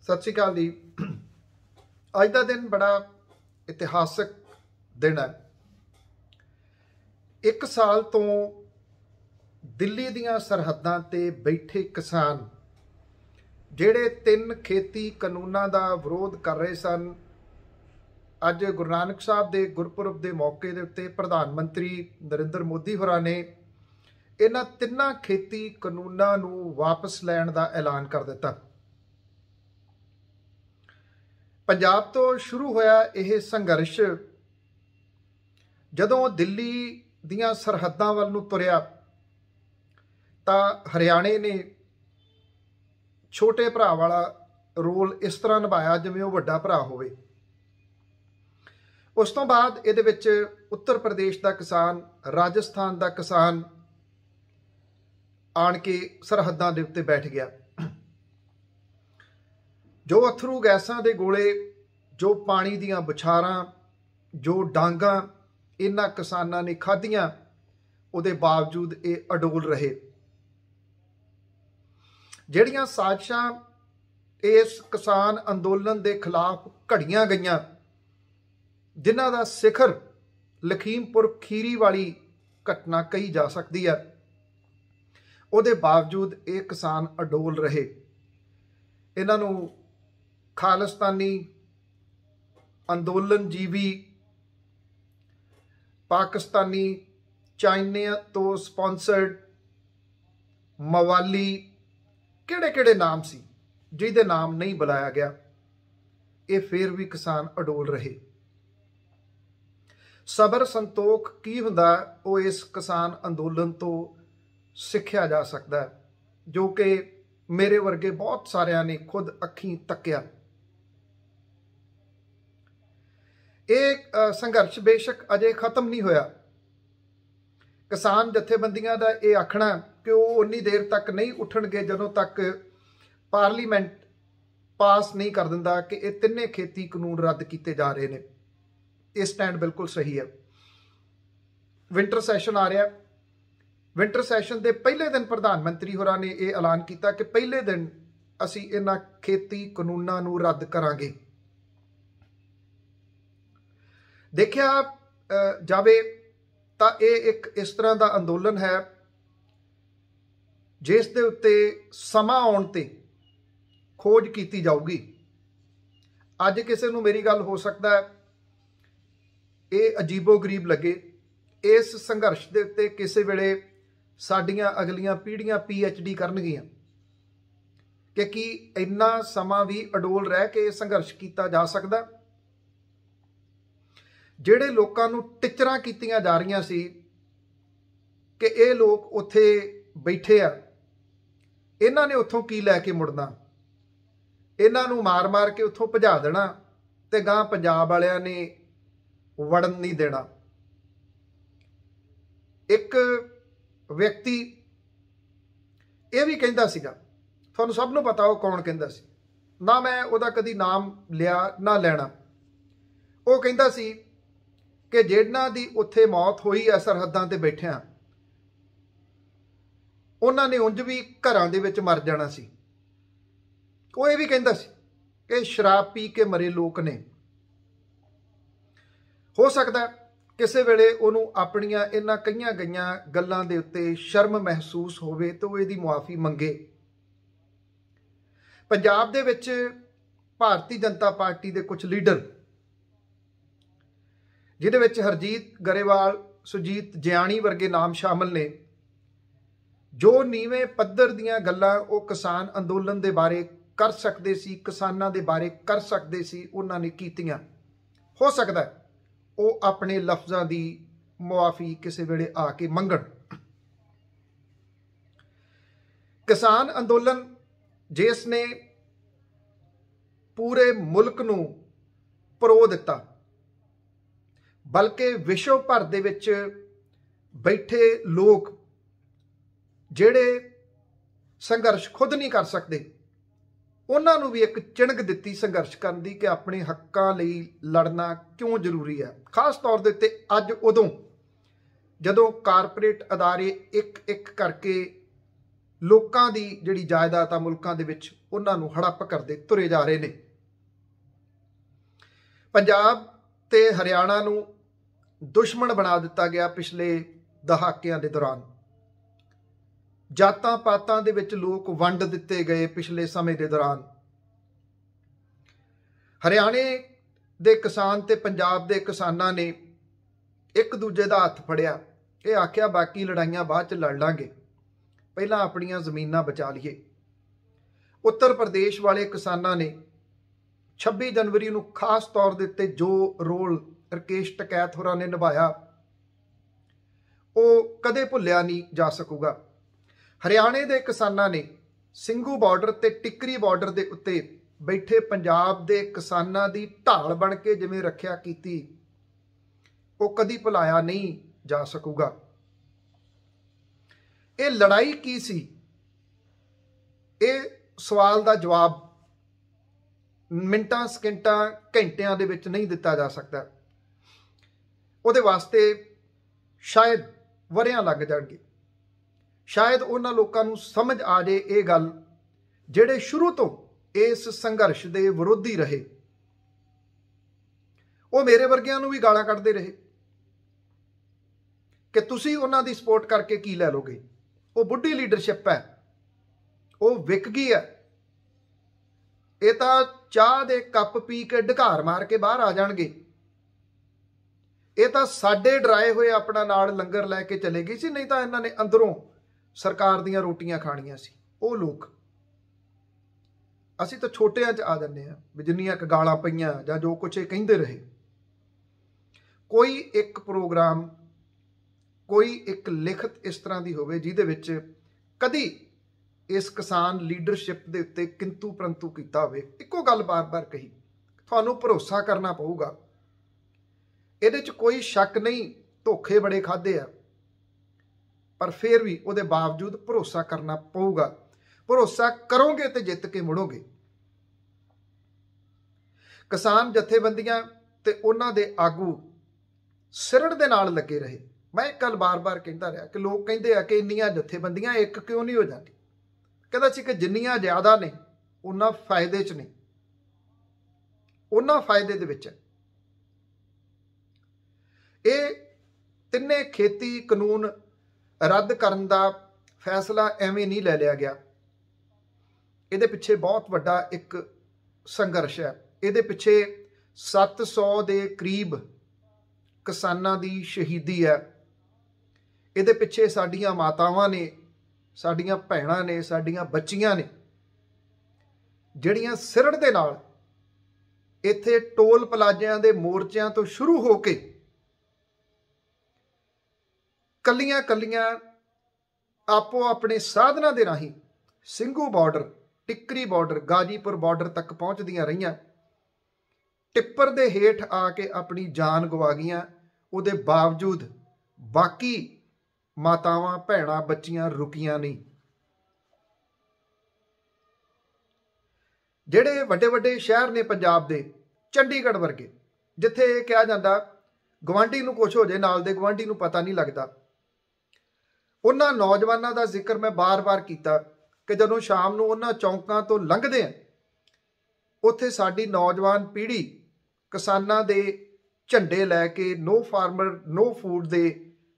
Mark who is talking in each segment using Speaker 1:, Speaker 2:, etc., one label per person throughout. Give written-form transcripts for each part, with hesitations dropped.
Speaker 1: सत श्री अकाल जी। अज का दिन बड़ा इतिहासक दिन है। एक साल तो दिल्ली दियां सरहदां ते बैठे किसान जिहड़े 3 खेती कानूनां दा विरोध कर रहे सन, अज गुरु नानक साहब के गुरपुरब के मौके के उत्ते प्रधानमंत्री नरेंद्र मोदी होरां ने इन्हां 3 खेती कानूनां नूं वापस लैण दा ऐलान कर दिता। पंजाब तो शुरू होया यह संघर्ष जदों दिल्ली दियां सरहदां वल नूं तुरिया तां हरियाणे ने छोटे भरा वाला रोल इस तरह निभाया जिवें वो वड्डा भरा होवे। उस तो बाद इहदे विच उत्तर प्रदेश का किसान, राजस्थान का किसान आण के सरहदां दे उत्ते बैठ गया। जो अथरू गैसां दे गोले, जो पानी दियां बुछारां, जो डांगां इन्हां किसानां ने खाधियां, उहदे बावजूद ये अडोल रहे। जिहड़ियां साजिशां इस किसान अंदोलन के खिलाफ घड़ियां गईयां, जिन्हां दा सिखर लखीमपुर खीरी वाली घटना कही जा सकती है, उहदे बावजूद ये किसान अडोल रहे। इन्हां नूं खालिस्तानी, अंदोलन जीवी, पाकिस्तानी, चाइना तो स्पॉन्सर्ड, मवाली, किहड़े किहड़े नाम सी जिहदे नाम नहीं बुलाया गया, ये फिर भी किसान अडोल रहे। सबर संतोख की हुंदा वो इस किसान अंदोलन तो सिक्ख्या जा सकता है, जो कि मेरे वर्गे बहुत सारिਆਂ ने खुद अखीं तक्या। ये संघर्ष बेशक अजे खत्म नहीं होया। किसान जथेबंदियां दा ये आखना कि वो उन्नी देर तक नहीं उठणगे जदों तक पार्लीमेंट पास नहीं कर दिंदा कि ये 3 खेती कानून रद्द किए जा रहे हैं। ये स्टैंड बिल्कुल सही है। विंटर सैशन आ रहा। विंटर सैशन के पहले दिन प्रधानमंत्री होरां ने यह ऐलान किया कि पहले दिन असी इन्हां खेती कानूनां नूं रद्द करांगे। देखिया जावे तो यह एक इस तरह का अंदोलन है जिस दे उत्ते समा आउण ते खोज की जाऊगी। अज किसी नूं मेरी गल हो सकता है ये अजीबो गरीब लगे। इस संघर्ष के उत्ते किसी वेले साडियां अगलियां पीढ़ियां PhD करनगियां कि इन्ना समा भी अडोल रह के संघर्ष किया जा सकता। ਜਿਹੜੇ ਲੋਕਾਂ ਨੂੰ ਟਿਚਰਾਂ ਕੀਤੀਆਂ ਜਾ ਰਹੀਆਂ ਸੀ ਕਿ ਇਹ ਲੋਕ ਉੱਥੇ ਬੈਠੇ ਆ, ਇਹਨਾਂ ਨੇ ਉੱਥੋਂ ਕੀ ਲੈ ਕੇ ਮੁੜਨਾ, ਇਹਨਾਂ ਨੂੰ ਮਾਰ-ਮਾਰ ਕੇ ਉੱਥੋਂ ਭਜਾ ਦੇਣਾ ਤੇ ਗਾਂ ਪੰਜਾਬ ਵਾਲਿਆਂ ਨੇ ਵੜਨ ਨਹੀਂ ਦੇਣਾ। ਇੱਕ ਵਿਅਕਤੀ ਇਹ ਵੀ ਕਹਿੰਦਾ ਸੀਗਾ, ਤੁਹਾਨੂੰ ਸਭ ਨੂੰ ਪਤਾ ਉਹ ਕੌਣ ਕਹਿੰਦਾ ਸੀ, ਨਾ ਮੈਂ ਉਹਦਾ ਕਦੀ ਨਾਮ ਲਿਆ ਨਾ ਲੈਣਾ। ਉਹ ਕਹਿੰਦਾ ਸੀ कि जिन्हां दी उत्थे मौत हुई है सरहदां ते बैठिया, उन्हां ने उंज भी घरां दे विच मर जाना सी। वो ये भी कहंदा सी कि शराब पी के मरे लोग ने। हो सकता किसी वेले उहनूं अपणियां इन्हां कईयां गईयां गल्लां दे उत्ते शर्म महसूस होवे तो इहदी मुआफ़ी मंगे। पंजाब दे विच भारतीय जनता पार्टी दे कुछ लीडर जिहदे विच हरजीत गरेवाल, सुजीत जियाणी वर्गे नाम शामिल ने, जो नीवें पद्धर दीयां गल्लां वो किसान अंदोलन दे बारे कर सकते सी, किसानां दे बारे कर सकते सी, उन्हां ने कीतियां। हो सकता है वो अपने लफ्ज़ां दी मुआफ़ी किसी वेले आके मंगण। किसान अंदोलन जिसने पूरे मुल्क नूं परो दिता, बल्कि विश्व भर दे विच बैठे लोग जिहड़े संघर्ष खुद नहीं कर सकते, उन्हां नूं भी एक चिणग दित्ती संघर्ष करन दी कि अपने हक्कां लई लड़ना क्यों जरूरी है। खास तौर दे उत्ते अज उदों जदों कारपोरेट अदारे एक एक करके लोकां दी जिहड़ी जायदाद आ मुल्कां दे विच उन्हां नूं हड़प करदे तुरे जा रहे ने। पंजाब ते हरियाणा नूं दुश्मन बना दिता गया पिछले दहाकिਆਂ दे दौरान। जातां पातां दे विच लोक वंड दिते गए पिछले समय दे दौरान। हरियाणे दे किसान ते पंजाब दे किसानां ने एक दूजे दा हत्थ फड़िया, ये आख्या बाकी लड़ाइयां बाद च लड़ लांगे, पहलां अपणियां ज़मीनां बचा लईए। उत्तर प्रदेश वाले किसानां ने 26 जनवरी नूं खास तौर दे उत्ते जो रोल राकेश टिकैत होरां ने निभाया वो कदे भुलिया नहीं जा सकूगा। हरियाणे दे किसानां ने ਸਿੰਘੂ बार्डर ते टिकरी बार्डर दे उत्ते बैठे पंजाब दे किसानां दी ढाल बन के जिवें रखिया कीती वो कदी भुलाया नहीं जा सकूगा। ये लड़ाई की सी, ये सवाल दा जवाब मिंटां सकिंटां घंटियां दे विच नहीं दिता जा सकता। उहदे वास्ते शायद वरियां लग जाणगे, शायद उन्हां लोकां नूं समझ आ जाए ये गल जिहड़े शुरू तो इस संघर्ष दे विरोधी रहे। वो मेरे वर्गियां नूं भी गालां कढदे रहे कि तुसीं उन्हां दी सपोर्ट करके की लै लोगे, वो बुढ़ी लीडरशिप है, वो विक गई है, ये तां चाह दे कप पी के ढकार मार के बाहर आ जाणगे, ये तां साडे डराए होए अपना नाल लंगर लैके चले गए सी, नहीं तां इन्हां ने अंदरों सरकार दीयां रोटियां खाणियां सी। वो लोग असीं तां छोटिਆਂ 'ਚ आ जाने हैं भी जिन्नियां क गालां पईयां जां जो कुछ ये कहिंदे रहे। कोई एक प्रोग्राम, कोई एक लिखत इस तरह की होवे जिहदे विच कदी इस किसान लीडरशिप दे उत्ते किंतु परंतु कीता होवे। इक्को गल बार बार कही, तुहानूं भरोसा करना पऊगा। इहदे च कोई शक नहीं, धोखे बड़े खाधे आ, पर फिर भी उहदे बावजूद भरोसा करना पऊगा। भरोसा करोगे तो जित के मुड़ोगे। किसान जथेबंदियां ते उन्हां दे आगू सिरड़ दे नाल लगे रहे। मैं एक गल बार बार कहता रहा कि लोग कहते हैं कि इन्नियां जथेबंदियां एक क्यों नहीं हो जाती। कहता सी कि जिन्नियां ज़्यादा ने उन्ना फायदे च ने, उन्ना फायदे दे विच है। ये तिन्ने खेती कानून रद्द करन दा फैसला एवें नहीं ले लिया गया। ਇਹਦੇ ਪਿੱਛੇ ਬਹੁਤ ਵੱਡਾ ਇੱਕ ਸੰਘਰਸ਼ ਹੈ। ਇਹਦੇ ਪਿੱਛੇ 700 ਦੇ ਕਰੀਬ ਕਿਸਾਨਾਂ ਦੀ ਸ਼ਹੀਦੀ ਹੈ। ਇਹਦੇ ਪਿੱਛੇ ਸਾਡੀਆਂ ਮਾਤਾਵਾਂ ਨੇ, ਸਾਡੀਆਂ ਭੈਣਾਂ ਨੇ, ਸਾਡੀਆਂ ਬੱਚੀਆਂ ਨੇ ਜਿਹੜੀਆਂ ਸਿਰੜ ਦੇ ਨਾਲ ਇੱਥੇ ਟੋਲ ਪਲਾਜ਼ਿਆਂ ਦੇ ਮੋਰਚਿਆਂ ਤੋਂ ਸ਼ੁਰੂ ਹੋ ਕੇ ਕੱਲੀਆਂ ਕੱਲੀਆਂ ਆਪੋ ਆਪਣੇ ਸਾਧਨਾਂ ਦੇ ਰਾਹੀਂ ਸਿੰਘੂ ਬਾਰਡਰ, टिकरी बॉर्डर, गाजीपुर बॉर्डर तक पहुँचदियां रहियां, टिप्पर दे हेठ आके अपनी जान गवा गईयां। उहदे बावजूद बाकी मातावां, भैणां, बच्चियां रुकियां नहीं। जिहड़े वड्डे वड्डे शहर ने पंजाब दे, चंडीगढ़ वर्गे, जिथे कहा जाता गवांढी नूं कुछ हो जाए नाल दे गवांढी नूं पता नहीं लगता, उन्हां नौजवानों का जिक्र मैं बार बार किया कि जदों शाम नूं उन्हां चौंकां तो लंघदे आ, उत्थे साडी नौजवान पीढ़ी किसानां दे झंडे लैके नो फार्मर नो फूड दे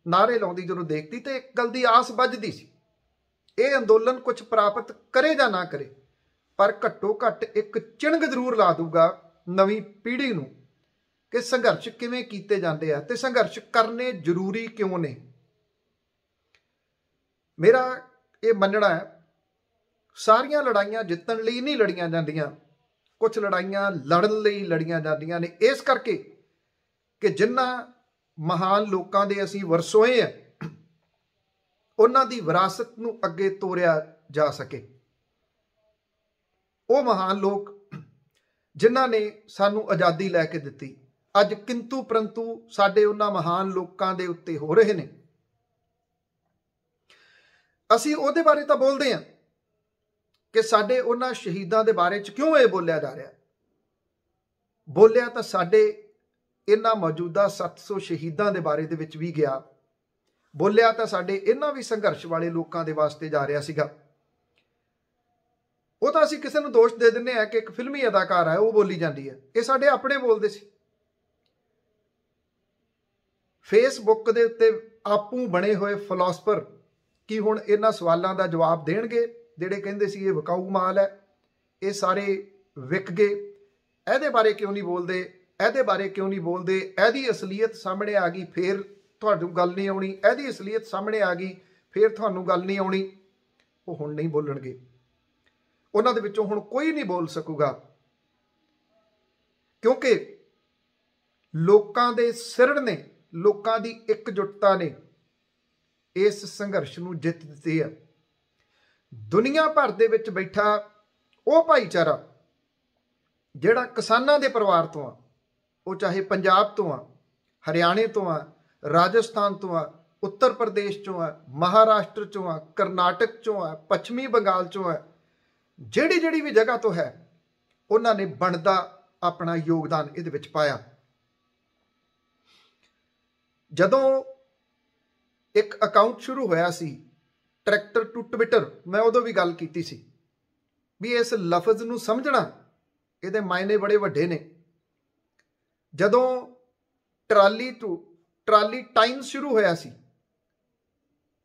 Speaker 1: नारे लाउंदी जदों देखदी ते एक गल दी आस बजदी सी, ये अंदोलन कुछ प्राप्त करे जां ना करे पर घट्टो घट्ट एक चिणग जरूर ला दूगा नवीं पीढ़ी नूं कि संघर्ष किवें कीते जांदे आ ते संघर्ष करने जरूरी क्यों ने। मेरा ये मनना है सारियां लड़ाइयां जितण लई नहीं लड़ियां जांदियां, कुछ लड़ाइयां लड़न लई लड़ियां जांदियां ने, इस करके कि जिन्हां महान लोकां दे असीं वरसोए हैं उन्हां दी विरासत नूं अगे तोरिया जा सके। वो महान लोग जिन्हां ने सानूं आज़ादी लैके दित्ती, अज किंतु परंतु साडे उन्हां महान लोकां दे उत्ते हो रहे ने। असीं उहदे बारे तां बोलदे हां कि साडे उन्हां शहीदां दे बारे च क्यों ये बोलिया जा रहा। बोलिया तां साडे इन्हां मौजूदा 700 शहीदां दे बारे दे विच भी गया, बोलिया तां साडे इन्हां भी संघर्ष वाले लोकां दे वास्ते जा रहा सीगा। ਉਹ ਤਾਂ ਅਸੀਂ ਕਿਸੇ ਨੂੰ ਦੋਸ਼ ਦੇ ਦਿੰਦੇ ਆ ਕਿ ਇੱਕ ਫਿਲਮੀ ਅਦਾਕਾਰ ਹੈ, ਉਹ ਬੋਲੀ ਜਾਂਦੀ ਹੈ। ਇਹ ਸਾਡੇ ਆਪਣੇ ਬੋਲਦੇ ਸੀ। ਫੇਸਬੁੱਕ ਦੇ ਉੱਤੇ ਆਪੂ ਬਣੇ ਹੋਏ ਫਿਲਾਸਫਰ ਕੀ ਹੁਣ ਇਹਨਾਂ ਸਵਾਲਾਂ ਦਾ ਜਵਾਬ ਦੇਣਗੇ? ਜਿਹੜੇ ਕਹਿੰਦੇ ਸੀ ਇਹ ਵਿਕਾਊ ਮਾਲ ਹੈ, ਇਹ ਸਾਰੇ ਵਿਕ ਗਏ, ਇਹਦੇ ਬਾਰੇ ਕਿਉਂ ਨਹੀਂ ਬੋਲਦੇ, ਇਹਦੇ ਬਾਰੇ ਕਿਉਂ ਨਹੀਂ ਬੋਲਦੇ, ਇਹਦੀ ਅਸਲੀਅਤ ਸਾਹਮਣੇ ਆ ਗਈ ਫਿਰ ਤੁਹਾਨੂੰ ਗੱਲ ਨਹੀਂ ਆਉਣੀ, ਇਹਦੀ ਅਸਲੀਅਤ ਸਾਹਮਣੇ ਆ ਗਈ ਫਿਰ ਤੁਹਾਨੂੰ ਗੱਲ ਨਹੀਂ ਆਉਣੀ। ਉਹ ਹੁਣ ਨਹੀਂ ਬੋਲਣਗੇ। ਉਹਨਾਂ ਦੇ ਵਿੱਚੋਂ ਹੁਣ ਕੋਈ ਨਹੀਂ ਬੋਲ ਸਕੂਗਾ, ਕਿਉਂਕਿ ਲੋਕਾਂ ਦੇ ਸਿਰੜ ਨੇ, ਲੋਕਾਂ ਦੀ ਇਕਜੁੱਟਤਾ ਨੇ ਇਸ ਸੰਘਰਸ਼ ਨੂੰ ਜਿੱਤ ਦਿੱਤੀ ਹੈ। ਦੁਨੀਆ ਭਰ ਦੇ ਵਿੱਚ ਬੈਠਾ ਉਹ ਭਾਈਚਾਰਾ ਜਿਹੜਾ ਕਿਸਾਨਾਂ ਦੇ ਪਰਿਵਾਰ ਤੋਂ ਆ, ਉਹ ਚਾਹੇ ਪੰਜਾਬ ਤੋਂ ਆ, ਹਰਿਆਣੇ ਤੋਂ ਆ, ਰਾਜਸਥਾਨ ਤੋਂ ਆ, ਉੱਤਰ ਪ੍ਰਦੇਸ਼ ਚੋਂ ਆ, ਮਹਾਰਾਸ਼ਟਰ ਚੋਂ ਆ, ਕਰਨਾਟਕ ਚੋਂ ਆ, ਪੱਛਮੀ ਬੰਗਾਲ ਚੋਂ ਆ, ਜਿਹੜੀ ਵੀ ਜਗ੍ਹਾ ਤੋਂ ਹੈ, ਉਹਨਾਂ ਨੇ ਬਣਦਾ ਆਪਣਾ ਯੋਗਦਾਨ ਇਹਦੇ ਵਿੱਚ ਪਾਇਆ। ਜਦੋਂ ਇੱਕ ਅਕਾਊਂਟ ਸ਼ੁਰੂ ਹੋਇਆ ਸੀ ਟਰੈਕਟਰ ਟੂ ਟਵਿੱਟਰ, ਮੈਂ ਉਦੋਂ ਵੀ ਗੱਲ ਕੀਤੀ ਸੀ ਵੀ ਇਸ ਲਫ਼ਜ਼ ਨੂੰ ਸਮਝਣਾ, ਇਹਦੇ ਮਾਇਨੇ ਬੜੇ ਵੱਡੇ ਨੇ। ਜਦੋਂ ਟਰਾਲੀ ਟਾਈਮਸ ਸ਼ੁਰੂ ਹੋਇਆ ਸੀ,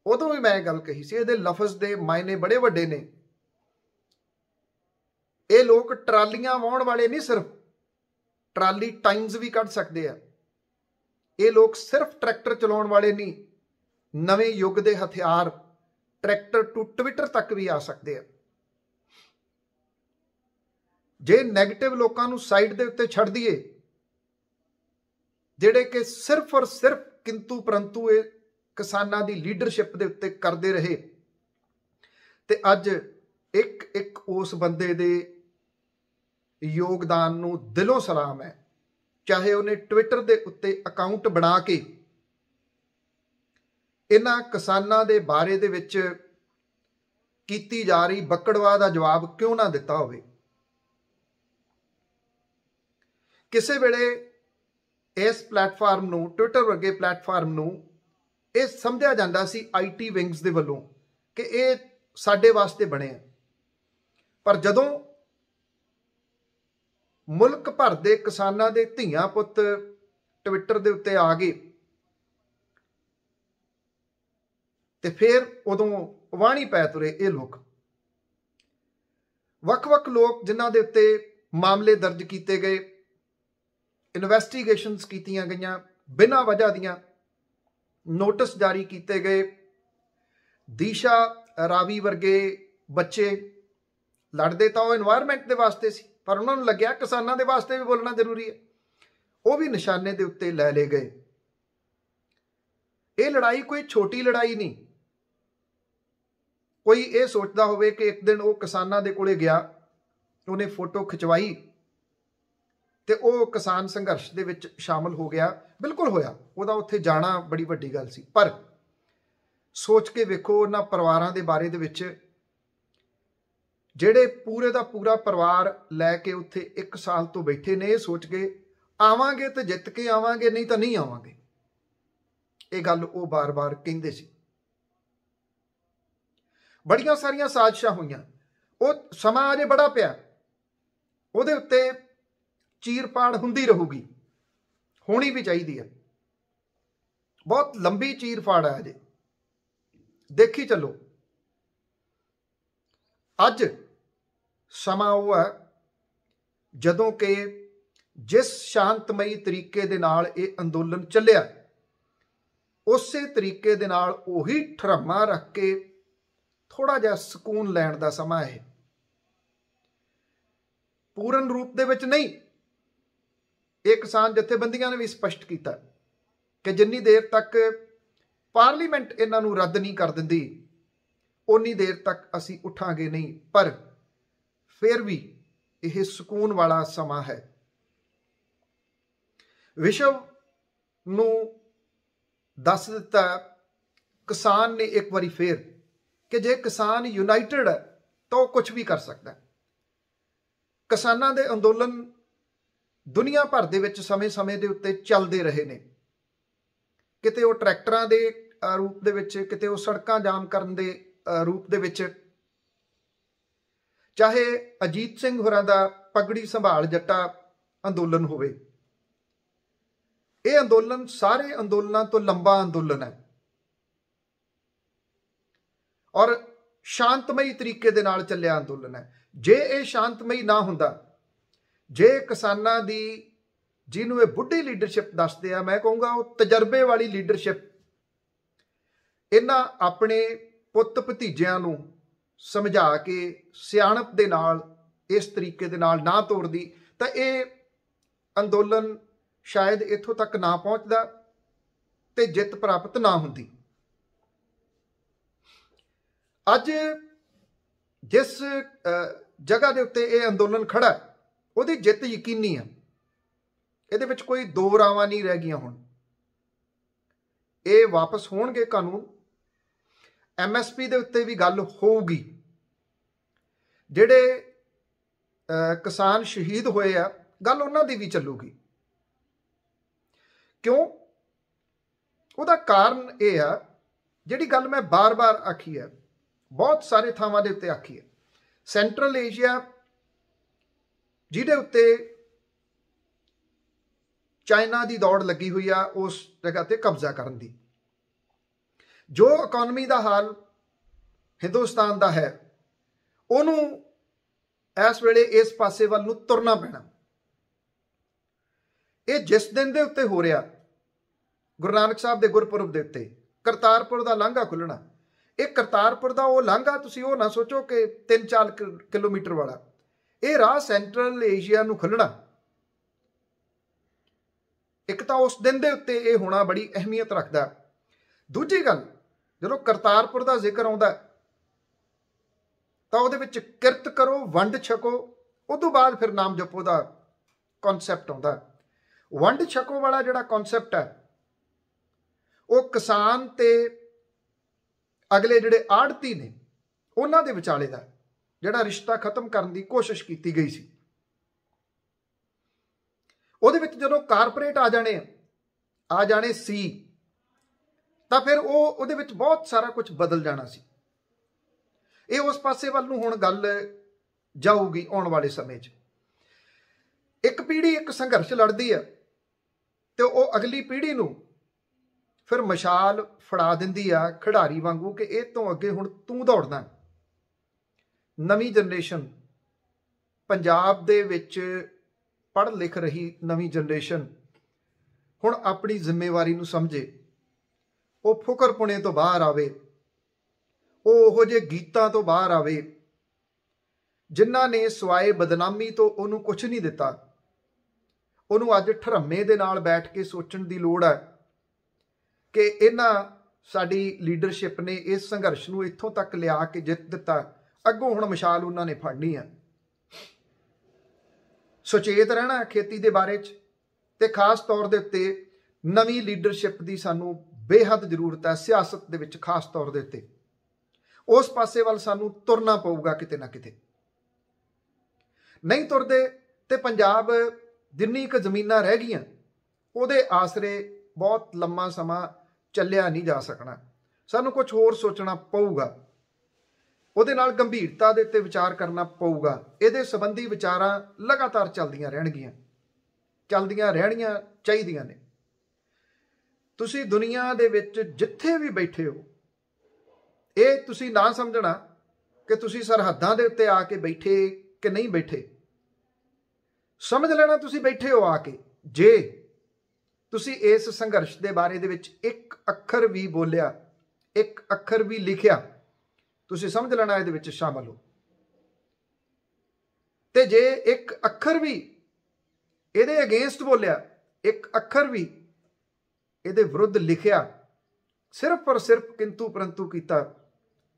Speaker 1: ਉਦੋਂ ਵੀ ਮੈਂ ਗੱਲ ਕਹੀ ਸੀ ਇਹਦੇ ਲਫ਼ਜ਼ ਦੇ ਮਾਇਨੇ ਬੜੇ ਵੱਡੇ ਨੇ। ਇਹ ਲੋਕ ਟਰਾਲੀਆਂ ਵਾਹੁਣ ਵਾਲੇ ਨਹੀਂ, ਸਿਰਫ ਟਰਾਲੀ ਟਾਈਮਸ ਵੀ ਕੱਢ ਸਕਦੇ ਆ। ਇਹ ਲੋਕ ਸਿਰਫ ਟਰੈਕਟਰ ਚਲਾਉਣ ਵਾਲੇ ਨਹੀਂ, ਨਵੇਂ ਯੁੱਗ ਦੇ ਹਥਿਆਰ ਟਰੈਕਟਰ ਟੂ ਟਵਿੱਟਰ ਤੱਕ ਵੀ ਆ ਸਕਦੇ ਆ। ਜੇ ਨੈਗੇਟਿਵ ਲੋਕਾਂ ਨੂੰ ਸਾਈਡ ਦੇ ਉੱਤੇ ਛੱਡ ਦਈਏ, ਜਿਹੜੇ ਕਿ ਸਿਰਫ ਔਰ ਸਿਰਫ ਕਿੰਤੂ ਪਰੰਤੂ ਇਹ ਕਿਸਾਨਾਂ ਦੀ ਲੀਡਰਸ਼ਿਪ ਦੇ ਉੱਤੇ ਕਰਦੇ ਰਹੇ, ਤੇ ਅੱਜ ਇੱਕ ਉਸ ਬੰਦੇ ਦੇ ਯੋਗਦਾਨ ਨੂੰ ਦਿਲੋਂ ਸਲਾਮ ਹੈ। ਚਾਹੇ ਉਹਨੇ ਟਵਿੱਟਰ ਦੇ ਉੱਤੇ ਅਕਾਊਂਟ ਬਣਾ ਕੇ ਇਹਨਾਂ ਕਿਸਾਨਾਂ ਦੇ ਬਾਰੇ ਦੇ ਵਿੱਚ ਕੀਤੀ ਜਾ ਰਹੀ ਬਕੜਵਾ ਦਾ ਜਵਾਬ ਕਿਉਂ ਨਾ ਦਿੱਤਾ ਹੋਵੇ। ਕਿਸੇ ਵੇਲੇ ਇਸ ਪਲੇਟਫਾਰਮ ਨੂੰ, ਟਵਿੱਟਰ ਵਰਗੇ ਪਲੇਟਫਾਰਮ ਨੂੰ, ਇਹ ਸਮਝਿਆ ਜਾਂਦਾ ਸੀ IT ਵਿੰਗਸ ਦੇ ਵੱਲੋਂ ਕਿ ਇਹ ਸਾਡੇ ਵਾਸਤੇ ਬਣੇ ਆ। ਪਰ ਜਦੋਂ ਮੁਲਕ ਭਰ ਦੇ ਕਿਸਾਨਾਂ ਦੇ ਧੀਆਂ ਪੁੱਤ ਟਵਿੱਟਰ ਦੇ ਉੱਤੇ ਆ ਗਏ, ਤੇ ਫਿਰ ਉਦੋਂ ਵਾਣੀ ਪੈ ਤੁਰੇ ਇਹ ਲੋਕ। ਵੱਖ-ਵੱਖ ਲੋਕ ਜਿਨ੍ਹਾਂ ਦੇ ਉੱਤੇ ਮਾਮਲੇ ਦਰਜ ਕੀਤੇ ਗਏ, ਇਨਵੈਸਟੀਗੇਸ਼ਨਸ ਕੀਤੀਆਂ ਗਈਆਂ, ਬਿਨਾਂ ਵਜ੍ਹਾ ਦੀਆਂ ਨੋਟਿਸ ਜਾਰੀ ਕੀਤੇ ਗਏ। ਦੀਸ਼ਾ ਰਾਵੀ ਵਰਗੇ ਬੱਚੇ ਲੜਦੇ ਤਾਂ ਉਹ এনवायरमेंट ਦੇ ਵਾਸਤੇ ਸੀ, ਪਰ ਉਹਨਾਂ ਨੂੰ ਲੱਗਿਆ ਕਿਸਾਨਾਂ ਦੇ ਵਾਸਤੇ ਵੀ ਬੋਲਣਾ ਜ਼ਰੂਰੀ ਹੈ, ਉਹ ਵੀ ਨਿਸ਼ਾਨੇ ਦੇ ਉੱਤੇ ਲੈ ਲਏ ਗਏ। ਇਹ ਲੜਾਈ ਕੋਈ ਛੋਟੀ ਲੜਾਈ ਨਹੀਂ। ਕੋਈ ਇਹ ਸੋਚਦਾ ਹੋਵੇ ਕਿ ਇੱਕ ਦਿਨ ਉਹ ਕਿਸਾਨਾਂ ਦੇ ਕੋਲੇ ਗਿਆ, ਉਹਨੇ ਫੋਟੋ ਖਿਚਵਾਈ ਤੇ ਉਹ ਕਿਸਾਨ ਸੰਘਰਸ਼ ਦੇ ਵਿੱਚ ਸ਼ਾਮਲ ਹੋ ਗਿਆ। ਬਿਲਕੁਲ ਹੋਇਆ, ਉਹਦਾ ਉੱਥੇ ਜਾਣਾ ਬੜੀ ਵੱਡੀ ਗੱਲ ਸੀ। ਪਰ ਸੋਚ ਕੇ ਵੇਖੋ ਉਹਨਾਂ ਪਰਿਵਾਰਾਂ ਦੇ ਬਾਰੇ ਦੇ ਵਿੱਚ, ਜਿਹੜੇ ਪੂਰੇ ਦਾ ਪੂਰਾ ਪਰਿਵਾਰ ਲੈ ਕੇ ਉੱਥੇ 1 ਸਾਲ ਤੋਂ ਬੈਠੇ ਨੇ, ਇਹ ਸੋਚ ਕੇ ਆਵਾਂਗੇ ਤੇ ਜਿੱਤ ਕੇ ਆਵਾਂਗੇ, ਨਹੀਂ ਤਾਂ ਨਹੀਂ ਆਵਾਂਗੇ। ਇਹ ਗੱਲ ਉਹ ਬਾਰ-ਬਾਰ ਕਹਿੰਦੇ ਸੀ। ਬੜੀਆਂ ਸਾਰੀਆਂ ਸਾਜ਼ਿਸ਼ਾਂ ਹੋਈਆਂ, ਉਹ ਸਮਾਂ ਅਜੇ ਬੜਾ ਪਿਆ, ਉਹਦੇ ਉੱਤੇ ਚੀਰ-ਪਾੜ ਹੁੰਦੀ ਰਹੂਗੀ, ਹੋਣੀ ਵੀ ਚਾਹੀਦੀ ਹੈ। ਬਹੁਤ ਲੰਬੀ ਚੀਰ-ਪਾੜ ਹੈ ਅਜੇ, ਦੇਖੀ ਚੱਲੋ। ਅੱਜ ਸਮਾਂ ਉਹ ਹੈ ਜਦੋਂ ਕਿ ਜਿਸ ਸ਼ਾਂਤਮਈ ਤਰੀਕੇ ਦੇ ਨਾਲ ਇਹ ਅੰਦੋਲਨ ਚੱਲਿਆ, ਉਸੇ ਤਰੀਕੇ ਦੇ ਨਾਲ ਉਹੀ ਠਰਮਾ ਰੱਖ ਕੇ ਥੋੜਾ ਜਿਹਾ ਸਕੂਨ ਲੈਣ ਦਾ ਸਮਾਂ ਹੈ। ਪੂਰਨ ਰੂਪ ਦੇ ਵਿੱਚ ਨਹੀਂ। ਇਹ ਕਿਸਾਨ ਜਥੇਬੰਦੀਆਂ ਨੇ ਵੀ ਸਪਸ਼ਟ ਕੀਤਾ ਕਿ ਜਿੰਨੀ ਦੇਰ ਤੱਕ ਪਾਰਲੀਮੈਂਟ ਇਹਨਾਂ ਨੂੰ ਰੱਦ ਨਹੀਂ ਕਰ ਦਿੰਦੀ, ਉਨੀ ਦੇਰ ਤੱਕ ਅਸੀਂ ਉੱਠਾਂਗੇ ਨਹੀਂ। ਪਰ ਫਿਰ ਵੀ ਇਹ ਸਕੂਨ ਵਾਲਾ ਸਮਾਂ ਹੈ। ਵਿਸ਼ਵ ਨੂੰ ਦੱਸ ਦਿੱਤਾ ਕਿਸਾਨ ਨੇ ਇੱਕ ਵਾਰੀ ਫੇਰ ਕਿ ਜੇ ਕਿਸਾਨ ਯੂਨਾਈਟਿਡ ਹੈ ਤਾਂ ਉਹ ਕੁਝ ਵੀ ਕਰ ਸਕਦਾ ਹੈ। ਕਿਸਾਨਾਂ ਦੇ ਅੰਦੋਲਨ ਦੁਨੀਆ ਭਰ ਦੇ ਵਿੱਚ ਸਮੇਂ-ਸਮੇਂ ਦੇ ਉੱਤੇ ਚੱਲਦੇ ਰਹੇ ਨੇ। ਕਿਤੇ ਉਹ ਟਰੈਕਟਰਾਂ ਦੇ ਰੂਪ ਦੇ ਵਿੱਚ, ਕਿਤੇ ਉਹ ਸੜਕਾਂ ਜਾਮ ਕਰਨ ਦੇ ਰੂਪ ਦੇ ਵਿੱਚ। चाहे अजीत सिंह होरां दा पगड़ी संभाल जट्टा अंदोलन होवे, यह अंदोलन सारे अंदोलनों तो लंबा अंदोलन है और शांतमई तरीके दे नाल चलिया अंदोलन है। जे ये शांतमई ना हुंदा, जे किसानां दी जिन्हों ये बुढ़ी लीडरशिप दसदे आ, मैं कहूँगा वो तजर्बे वाली लीडरशिप, इन्हां अपने पुत्त भतीजियां नूं समझा के सियाणप दे नाल इस तरीके दे नाल ना तोड़दी तां इह अंदोलन शायद इत्थों तक ना पहुंचदा ते जित प्राप्त ना हुंदी। अज जिस जगह दे उत्ते इह अंदोलन खड़ा है, उहदी जित यकीनी है, इहदे विच कोई दो रावां नहीं रह गईयां। हुण ये वापस होणगे कानून, MSP दे उत्ते भी गल होऊगी, जिहड़े किसान शहीद होए आ गल उन्हां दी भी चलूगी। क्यों? उहदा कारण यह है, जिहड़ी गल मैं बार बार आखी है, बहुत सारे थावां दे उत्ते आखी है, सेंट्रल एशिया जिहदे उत्ते चाइना की दौड़ लगी हुई आ उस जगह ते कब्जा करन दी, जो इकोनॉमी का हाल हिंदुस्तान का है, उन्होंने इस वेले इस पासे वाल नूं तुरना पैना। ये जिस दिन दे उत्ते हो रहा, गुरु नानक साहब के गुरपुरब के उत्ते करतारपुर का लांघा खुलना, ये करतारपुर का वो लांघा तुसीं वो ना सोचो कि 3-4 किलोमीटर वाला, ये राह सेंट्रल एशिया नूं खुलना, एक तो उस दिन के उत्ते ये होना बड़ी अहमियत रखता। दूजी गल, जो करतारपुर का जिक्र आता तो वो किरत करो, वंड छको, उदों बाद फिर नाम जपो का कॉन्सैप्ट आता। वंड छको वाला जिहड़ा कॉन्सैप्ट है, वो किसान ते अगले जिहड़े आड़ती ने उन्हां दे विचाले दा जिहड़ा रिश्ता खत्म करने की कोशिश की गई सी। ਉਹਦੇ ਵਿੱਚ ਜਦੋਂ कारपोरेट आ जाने सी ਤਾਂ फिर ਉਹਦੇ ਵਿੱਚ बहुत सारा कुछ बदल जाना सी। ਇਹ उस पासे ਵੱਲ ਨੂੰ ਹੁਣ ਗੱਲ जाऊगी आने वाले समय 'ਚ। एक पीढ़ी एक संघर्ष लड़ती है तो वो अगली पीढ़ी ਨੂੰ फिर मशाल फड़ा दिंदी आ खिडारी वांगू कि ਇਹ ਤੋਂ ਅੱਗੇ ਹੁਣ ਤੂੰ ਦੌੜਨਾ। नवीं जनरेशन पंजाब दे विच पढ़ लिख रही नवीं जनरेशन हुण अपनी जिम्मेवारी नूं समझे, वो फुकरपुणे तो बाहर आवे, वो उहो जे गीतां तो बाहर आवे जिन्हां ने सवाए बदनामी तो उहनूं कुछ नहीं दिता। उहनूं अज ठरम्मे दे नाल बैठ के सोचण दी लोड़ है कि इन्हां साडी लीडरशिप ने इस संघर्ष नूं इत्थों तक लिया के जित दिता, अगों हुण मशाल उन्हां ने फड़नी है। सुचेत रहना खेती के बारे ते खास तौर के उत्ते नवीं लीडरशिप की सानू बेहद जरूरत है। सियासत दे विच खास तौर के उत्ते उस पासे वाल सानू तुरना पऊगा किते ना किते। नहीं तुरदे ते पंजाब जिन्नी क जमीनां रह गईयां उहदे आसरे बहुत लम्मा समा चलिया नहीं जा सकना। सानू कुछ होर सोचना पऊगा, ਉਹਦੇ ਨਾਲ गंभीरता ਦੇ ਉੱਤੇ विचार करना पऊगा। ਇਹਦੇ संबंधी विचारां लगातार चलदियां रहणगीਆਂ, चलदियां रहणीਆਂ ਚਾਹੀਦੀਆਂ ਨੇ। ਤੁਸੀਂ दुनिया ਦੇ ਵਿੱਚ ਜਿੱਥੇ भी बैठे हो, ਇਹ ਤੁਸੀਂ ना समझना कि ਤੁਸੀਂ सरहदां ਦੇ ਉੱਤੇ आ के बैठे कि नहीं बैठे। समझ लेना ਤੁਸੀਂ बैठे हो आ के। जे ਤੁਸੀਂ इस संघर्ष के बारे ਦੇ ਵਿੱਚ एक अखर भी बोलिया, एक अखर भी लिखिया, तुसीं समझ लेना इहदे विच शामिल हो। ते जे एक अखर भी इहदे अगेंस्ट बोलिया, एक अखर भी इहदे विरुद्ध लिखिया, सिर्फ और सिर्फ किंतु परंतु कीता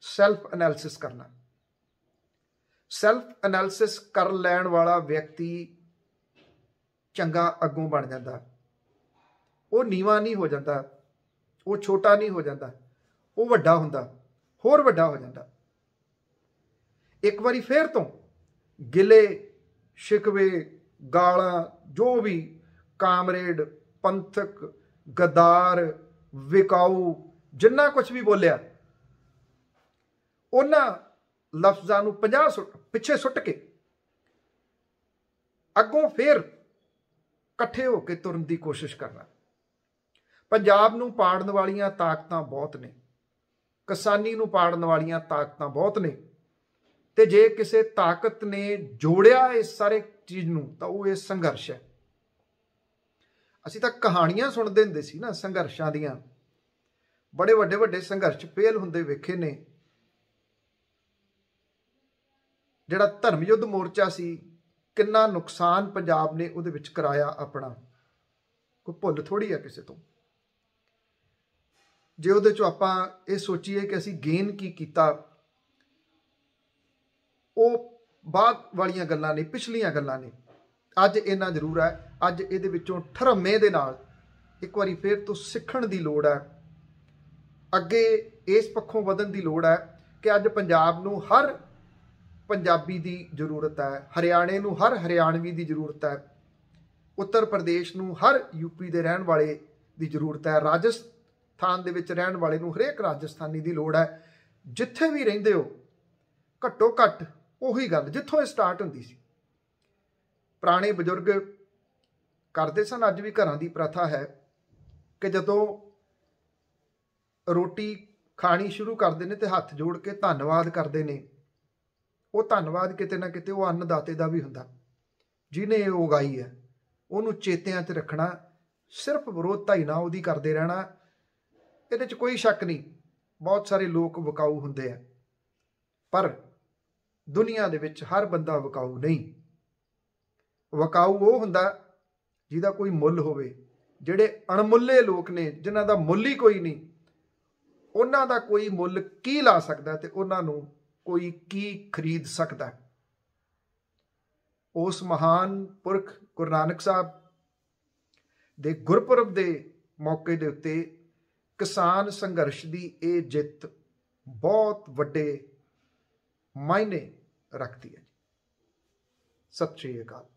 Speaker 1: सैल्फ एनालिसिस करना। सैल्फ एनालिसिस कर लैण वाला व्यक्ति चंगा अगों बन जाता, वो नीवा नहीं हो जाता, वो छोटा नहीं हो जाता, वो वड्डा हुंदा, होर वड्डा हो जाता। एक बारी फिर तो गिले शिकवे गालां जो भी कामरेड पंथक गद्दार विकाऊ जिन्ना कुछ भी बोलिया उन्हां लफ्ज़ां नूं 50 पिछे सुट के अगों फिर इकट्ठे होकर तुरन की कोशिश करना। पंजाब नूं पाड़न वालियां ताकतां बहुत ने, किसानी नूं पाड़न वालियां ताकतां बहुत ने, ते जे किसी ताकत ने जोड़िया इस सारे चीज़ नूं तां वो ये संघर्ष है। असीं तां कहानियां सुणदे हुंदे सी ना संघर्षां दियां, बड़े वड्डे वड्डे संघर्ष फेल हुंदे वेखे ने। जिहड़ा धर्म युद्ध मोर्चा सी, किन्ना नुकसान पंजाब ने उहदे विच कराया अपना, कोई भुल थोड़ी है किसी तो। जे उहदे चों आपां ये सोचीए कि असीं गेन की कीता, वो बाद वालियां गल्लां ने, पिछलियां गल्लां ने। अज इन्ना जरूर है, अज इहदे विचों ठरमे दे नाल एक बारी फिर तो सिੱਖਣ ਦੀ लोड़ है, अगे इस पक्षों वधन की लोड़ है कि अज पंजाब नूं हर पंजाबी की जरूरत है, हरियाणे नूं हर हरियाणवी की जरूरत है, उत्तर प्रदेश नूं हर यूपी के रहने वाले की जरूरत है, राजस्थान दे विच रहने वाले नूं हरेक राजस्थानी की लोड़ है। जिथे भी रहिंदे हो घट्टो घट्ट उही गल जिथों स्टार्ट हुंदी सी। पुराने बजुर्ग करते सन, अज भी घरां दी प्रथा है कि जदों रोटी खानी शुरू करते हैं तो हथ जोड़ के धन्नवाद करते हैं। वो धन्नवाद किते ना किते वो अन्नदाते का भी हुंदा, जिन्हें ये उगाई है, उन्होंने चेतियां च रखना, सिर्फ विरोधता ही ना उहदी करते रहना। इहदे च कोई शक नहीं, बहुत सारे लोग विकाऊ हुंदे हैं, पर दुनिया दे विच हर बंदा विकाऊ नहीं। विकाऊ वो हुंदा जिहदा कोई मुੱਲ होवे। जिहड़े अणमुੱਲੇ लोग ने, जिन्हां दा मुੱਲ ही कोई नहीं, उन्हां दा कोई मुੱਲ की ला सकदा ते उन्हां नूं कोई की खरीद सकदा। उस महान पुरख गुरु नानक साहब दे गुरपुरब दे मौके दे उत्ते किसान संघर्ष दी ये जित बहुत वड्डे मायने रखती है। सत श्री अकाल।